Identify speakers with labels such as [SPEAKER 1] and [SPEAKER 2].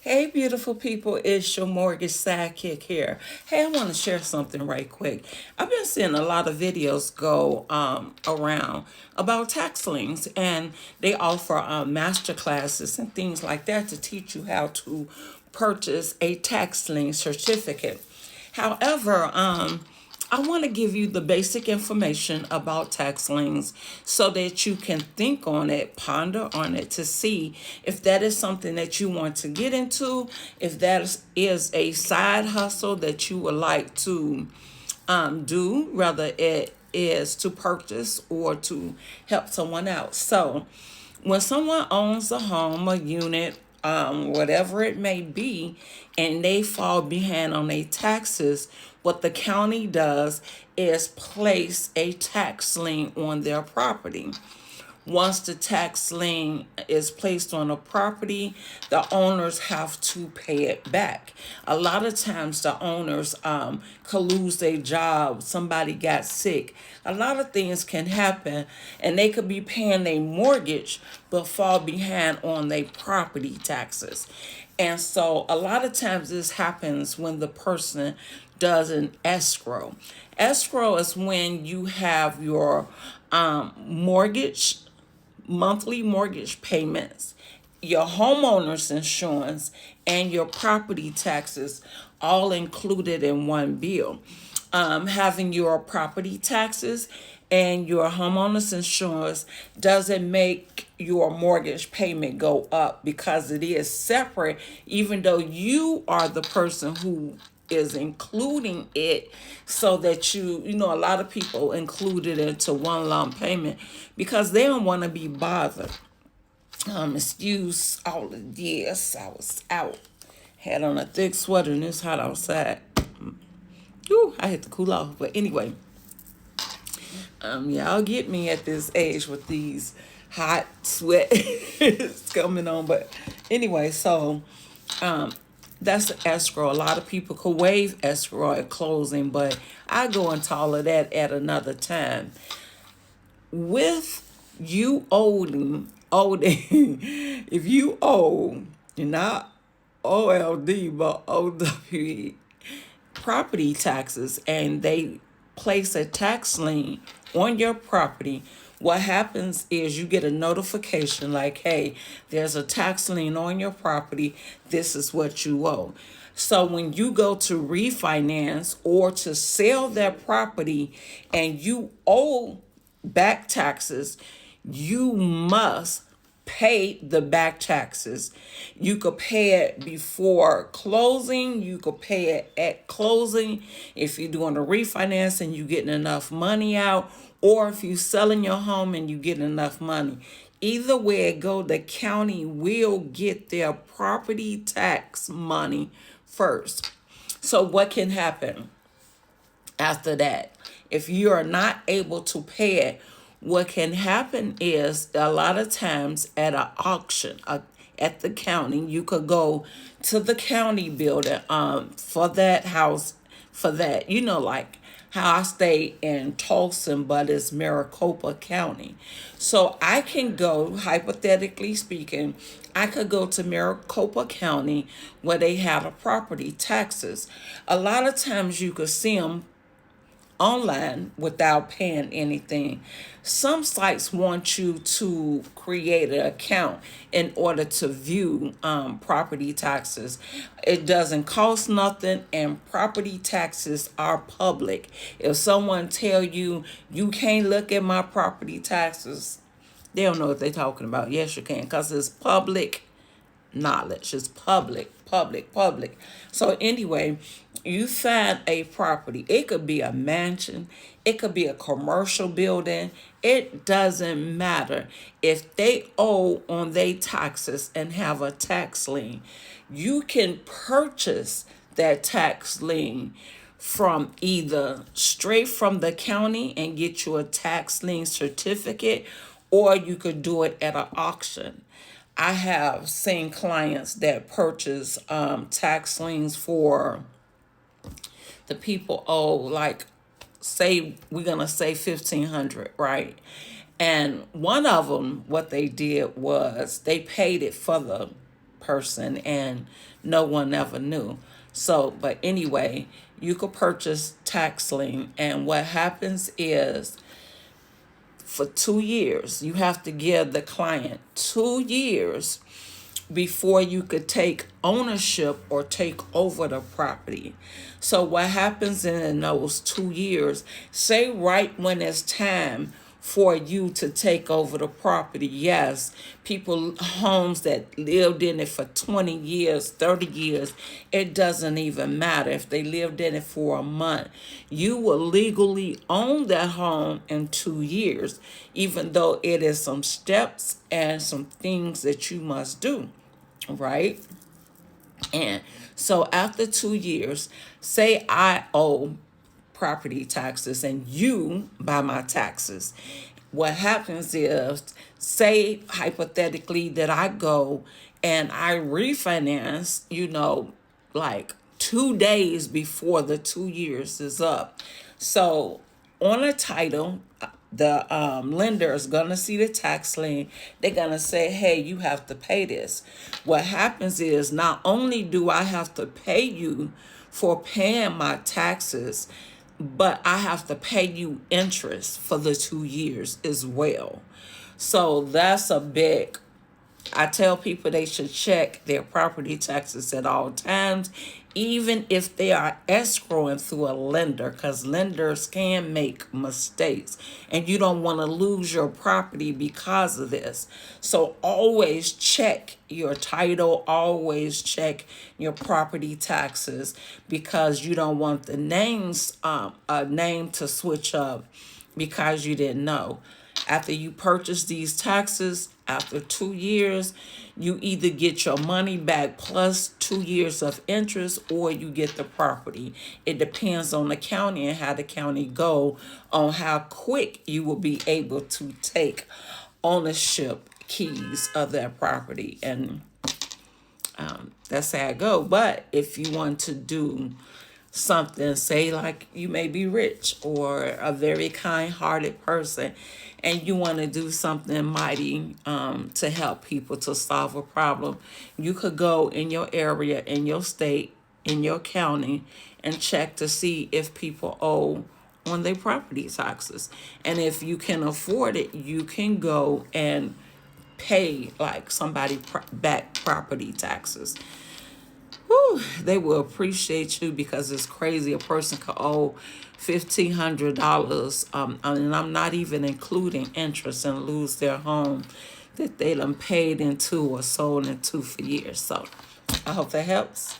[SPEAKER 1] Hey, beautiful people, it's your mortgage sidekick here. Hey, I want to share something right quick. I've been seeing a lot of videos go around about tax liens, and they offer master classes and things like that to teach you how to purchase a tax lien certificate. However, I want to give you the basic information about tax liens so that you can think on it, ponder on it to see if that is something that you want to get into, if that is a side hustle that you would like to do, whether it is to purchase or to help someone else. So, when someone owns a home, a unit, whatever it may be, and they fall behind on their taxes, what the county does is place a tax lien on their property. Once the tax lien is placed on a property, the owners have to pay it back. A lot of times, the owners could lose their job. Somebody got sick. A lot of things can happen, and they could be paying their mortgage but fall behind on their property taxes. And so, a lot of times, this happens when the person does an escrow. Escrow is when you have your mortgage monthly mortgage payments, your homeowner's insurance, and your property taxes all included in one bill. Having your property taxes and your homeowner's insurance doesn't make your mortgage payment go up because it is separate, even though you are the person who is including it so that a lot of people include it into one lump payment because they don't want to be bothered. Excuse all the yes, I was out. Had on a thick sweater and it's hot outside. Ooh, I had to cool off. But anyway, y'all get me at this age with these hot sweat coming on. But anyway, so that's escrow. A lot of people could waive escrow at closing, but I go into all of that at another time. With you owing, if you owe, not OLD, but OWE, property taxes, and they place a tax lien on your property, what happens is you get a notification like, hey, there's a tax lien on your property. This is what you owe. So when you go to refinance or to sell that property and you owe back taxes, you must pay the back taxes. You could pay it before closing. You could pay it at closing if you're doing a refinance and you getting enough money out, or if you selling your home and you getting enough money. Either way it go, the county will get their property tax money first. So what can happen after that? If you are not able to pay it, what can happen is a lot of times at an auction at the county, you could go to the county building for that house, for that, like how I stay in Tulsa, but it's Maricopa County. So I can go, hypothetically speaking, I could go to Maricopa County where they have a property taxes. A lot of times you could see them online without paying anything. Some sites want you to create an account in order to view property taxes. It doesn't cost nothing, and property taxes are public. If someone tell you you can't look at my property taxes, they don't know what they're talking about. Yes, you can, because it's public knowledge. It's public. So anyway, you find a property. It could be a mansion. It could be a commercial building. It doesn't matter. If they owe on their taxes and have a tax lien, you can purchase that tax lien from either straight from the county and get you a tax lien certificate, or you could do it at an auction. I have seen clients that purchase tax liens for the people owe, like, say we're gonna say 1,500, right? And one of them, what they did was they paid it for the person and no one ever knew. So, but anyway, you could purchase tax lien, and what happens is for 2 years, you have to give the client 2 years before you could take ownership or take over the property. So what happens in those 2 years, say right when it's time for you to take over the property, yes, people, homes that lived in it for 20 years, 30 years, it doesn't even matter if they lived in it for a month. You will legally own that home in 2 years, even though it is some steps and some things that you must do, right? And so after 2 years, say I owe property taxes and you buy my taxes. What happens is, say hypothetically that I go and I refinance, like 2 days before the 2 years is up. So on a title, the lender is going to see the tax lien. They're going to say, hey, you have to pay this. What happens is, not only do I have to pay you for paying my taxes, but I have to pay you interest for the 2 years as well. So that's a big, I tell people they should check their property taxes at all times, even if they are escrowing through a lender, because lenders can make mistakes and you don't want to lose your property because of this. So always check your title, always check your property taxes, because you don't want the name to switch up because you didn't know. After you purchase these taxes, after 2 years, you either get your money back plus 2 years of interest, or you get the property. It depends on the county and how the county go on how quick you will be able to take ownership keys of that property. And that's how it go. But if you want to do something, say like you may be rich or a very kind-hearted person, and you want to do something mighty to help people to solve a problem, you could go in your area, in your state, in your county, and check to see if people owe on their property taxes. And if you can afford it, you can go and pay like somebody back property taxes. Whew, they will appreciate you, because it's crazy. A person could owe $1,500, and I'm not even including interest, and lose their home that they done paid into or sold into for years. So I hope that helps.